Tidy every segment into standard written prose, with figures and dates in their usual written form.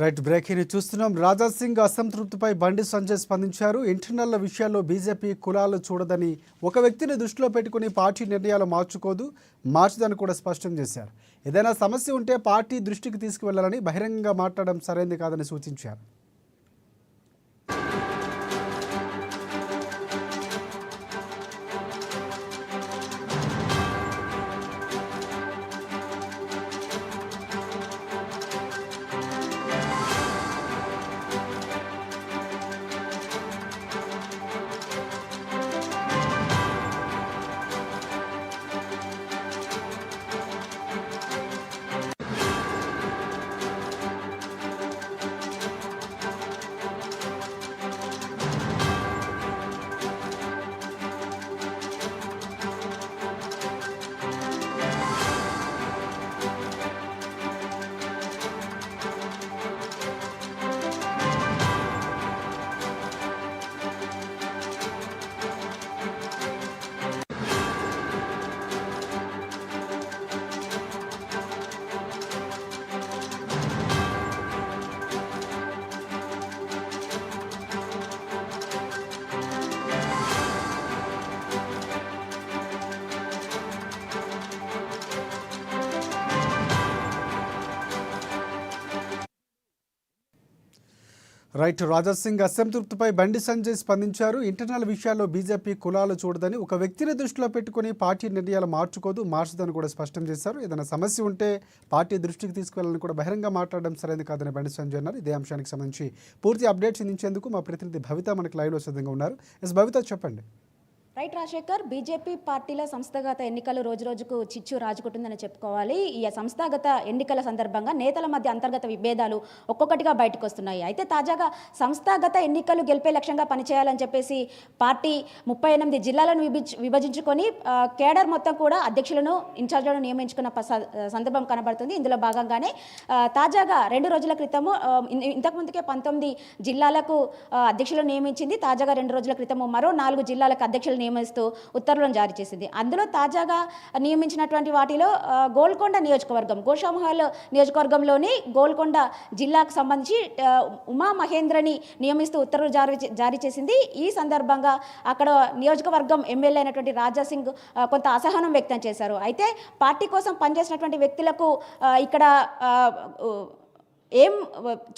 Right breaking చూస్తున్నాం. రాజా సింగ్ అసంతృప్తిపై బండి సంజయ్ స్పందించారు. Internal విషయాల్లో బీజేపీ కులాలు చూడదని, ఒక వ్యక్తిని దృష్టిలో పెట్టుకుని పార్టీ నిర్ణయాలు మార్చదని కూడా స్పష్టం చేశారు. ఏదైనా సమస్య ఉంటే పార్టీ దృష్టికి తీసుకువెళ్లాలని, బహిరంగంగా మాట్లాడడం సరైనది కాదని సూచించారు. రైట్ రాజా సింగ్ అసంతృప్తిపై బండి సంజయ్ స్పందించారు. ఇంటర్నల్ విషయాల్లో బీజేపీ కులాలు చూడదని, ఒక వ్యక్తిని దృష్టిలో పెట్టుకుని పార్టీ నిర్ణయాలు మార్చదని కూడా స్పష్టం చేశారు. ఏదైనా సమస్య ఉంటే పార్టీ దృష్టికి తీసుకువెళ్లాలని కూడా బహిరంగ మాట్లాడడం సరైనది కాదని బండి సంజయ్ అన్నారు. ఇదే అంశానికి సంబంధించి పూర్తి అప్డేట్స్ అందించేందుకు మా ప్రతినిధి భవిత మనకి లైవ్లో సిద్ధంగా ఉన్నారు. భవిత, చెప్పండి. రైట్ రాజశేఖర్, బీజేపీ పార్టీల సంస్థాగత ఎన్నికలు రోజురోజుకు చిచ్చు రాజుకుంటుందని చెప్పుకోవాలి. ఈ సంస్థాగత ఎన్నికల సందర్భంగా నేతల మధ్య అంతర్గత విభేదాలు ఒక్కొక్కటిగా బయటకు వస్తున్నాయి. అయితే తాజాగా సంస్థాగత ఎన్నికలు గెలిపే లక్ష్యంగా పనిచేయాలని చెప్పేసి పార్టీ 38 జిల్లాలను విభజించుకొని కేడర్ మొత్తం కూడా అధ్యక్షులను, ఇన్ఛార్జీలను నియమించుకున్న సందర్భం కనబడుతుంది. ఇందులో భాగంగానే తాజాగా 2 రోజుల క్రితము ఇంతకుముందుకే 19 జిల్లాలకు అధ్యక్షులను నియమించింది. తాజాగా 2 రోజుల క్రితము మరో 4 జిల్లాలకు అధ్యక్షులు నియమిస్తూ ఉత్తర్వులను జారీ చేసింది. అందులో తాజాగా నియమించినటువంటి వాటిలో గోల్కొండ నియోజకవర్గం, గోషామహల్ నియోజకవర్గంలోని గోల్కొండ జిల్లాకు సంబంధించి ఉమా మహేంద్రని నియమిస్తూ ఉత్తర్వులు జారీ చేసింది. ఈ సందర్భంగా అక్కడ నియోజకవర్గం ఎమ్మెల్యే అయినటువంటి రాజా సింగ్ కొంత అసహనం వ్యక్తం చేశారు. అయితే పార్టీ కోసం పనిచేసినటువంటి వ్యక్తులకు ఇక్కడ ఏం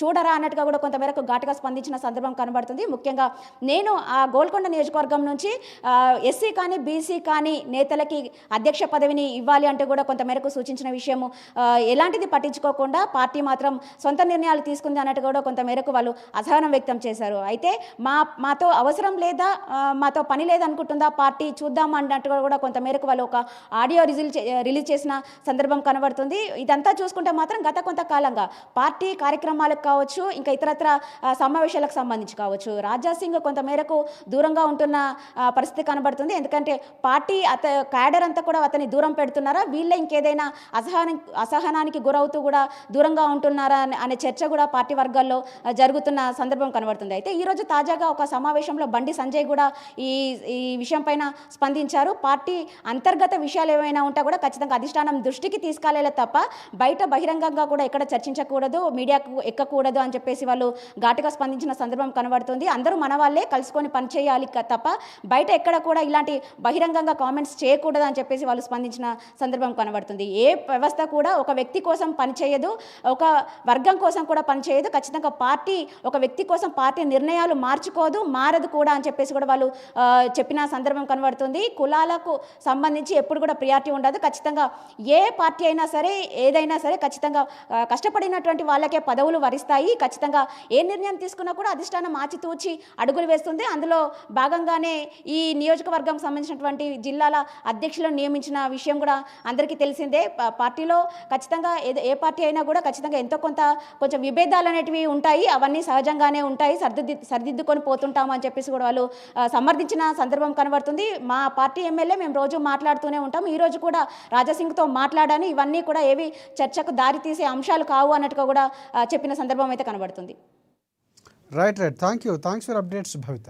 చూడరా అన్నట్టుగా కూడా కొంతమేరకు ఘాటుగా స్పందించిన సందర్భం కనబడుతుంది. ముఖ్యంగా నేను ఆ గోల్కొండ నియోజకవర్గం నుంచి ఎస్సీ కానీ బీసీ కానీ నేతలకి అధ్యక్ష పదవిని ఇవ్వాలి అంటే కూడా కొంతమేరకు సూచించిన విషయము ఎలాంటిది పట్టించుకోకుండా పార్టీ మాత్రం సొంత నిర్ణయాలు తీసుకుంది అన్నట్టు కూడా కొంతమేరకు వాళ్ళు అసహనం వ్యక్తం చేశారు. అయితే మాతో అవసరం లేదా, మాతో పని లేదనుకుంటుందా పార్టీ, చూద్దాం అన్నట్టుగా కూడా కొంతమేరకు వాళ్ళు ఒక ఆడియో రిలీజ్ చేసిన సందర్భం కనబడుతుంది. ఇదంతా చూసుకుంటే మాత్రం గత కొంతకాలంగా పార్టీ కార్యక్రమాలకు కావచ్చు, ఇంకా ఇతరత్ర సమావేశాలకు సంబంధించి కావచ్చు, రాజా సింగ్ కొంతమేరకు దూరంగా ఉంటున్న పరిస్థితి కనబడుతుంది. ఎందుకంటే పార్టీ క్యాడర్ అంతా కూడా అతన్ని దూరం పెడుతున్నారా, వీళ్ళే ఇంకేదైనా అసహనానికి గురవుతూ కూడా దూరంగా ఉంటున్నారా అనే చర్చ కూడా పార్టీ వర్గాల్లో జరుగుతున్న సందర్భం కనబడుతుంది. అయితే ఈరోజు తాజాగా ఒక సమావేశంలో బండి సంజయ్ కూడా ఈ విషయం పైన స్పందించారు. పార్టీ అంతర్గత విషయాలు ఏమైనా ఉంటే కూడా ఖచ్చితంగా అధిష్టానం దృష్టికి తీసుకెళ్లే తప్ప బయట బహిరంగంగా కూడా ఎక్కడ చర్చించకూడదు, మీడియాకు ఎక్కకూడదు అని చెప్పేసి వాళ్ళు ఘాటుగా స్పందించిన సందర్భం కనబడుతుంది. అందరూ మన వాళ్ళే కలుసుకొని పనిచేయాలి తప్ప బయట ఎక్కడ కూడా ఇలాంటి బహిరంగంగా కామెంట్స్ చేయకూడదు అని చెప్పేసి వాళ్ళు స్పందించిన సందర్భం కనబడుతుంది. ఏ వ్యవస్థ కూడా ఒక వ్యక్తి కోసం పనిచేయదు, ఒక వర్గం కోసం కూడా పనిచేయదు. ఖచ్చితంగా పార్టీ ఒక వ్యక్తి కోసం పార్టీ నిర్ణయాలు మారదు కూడా అని చెప్పేసి కూడా వాళ్ళు చెప్పిన సందర్భం కనబడుతుంది. కులాలకు సంబంధించి ఎప్పుడు కూడా ప్రియారిటీ ఉండదు. ఖచ్చితంగా ఏ పార్టీ అయినా సరే, ఏదైనా సరే ఖచ్చితంగా కష్టపడినటువంటి వాళ్ళకే పదవులు వరిస్తాయి. ఖచ్చితంగా ఏ నిర్ణయం తీసుకున్నా కూడా అధిష్టానం ఆచితూచి అడుగులు వేస్తుంది. అందులో భాగంగానే ఈ నియోజకవర్గం సంబంధించినటువంటి జిల్లాల అధ్యక్షులను నియమించిన విషయం కూడా అందరికీ తెలిసిందే. పార్టీలో ఖచ్చితంగా ఏ పార్టీ అయినా కూడా ఖచ్చితంగా ఎంతో కొంచెం విభేదాలు అనేటివి ఉంటాయి. అవన్నీ సహజంగానే ఉంటాయి, సరిదిద్దుకొని పోతుంటాము అని చెప్పేసి కూడా వాళ్ళు సమర్థించిన సందర్భం కనబడుతుంది. మా పార్టీ ఎమ్మెల్యే మేము రోజు మాట్లాడుతూనే ఉంటాం, ఈరోజు కూడా రాజాసింగ్తో మాట్లాడాను, ఇవన్నీ కూడా ఏవి చర్చకు దారి తీసే అంశాలు కావు అన్నట్టుగా కూడా చెప్పిన సందర్భం అయితే కనబడుతుంది. Right. Thanks for updates Bhavitha.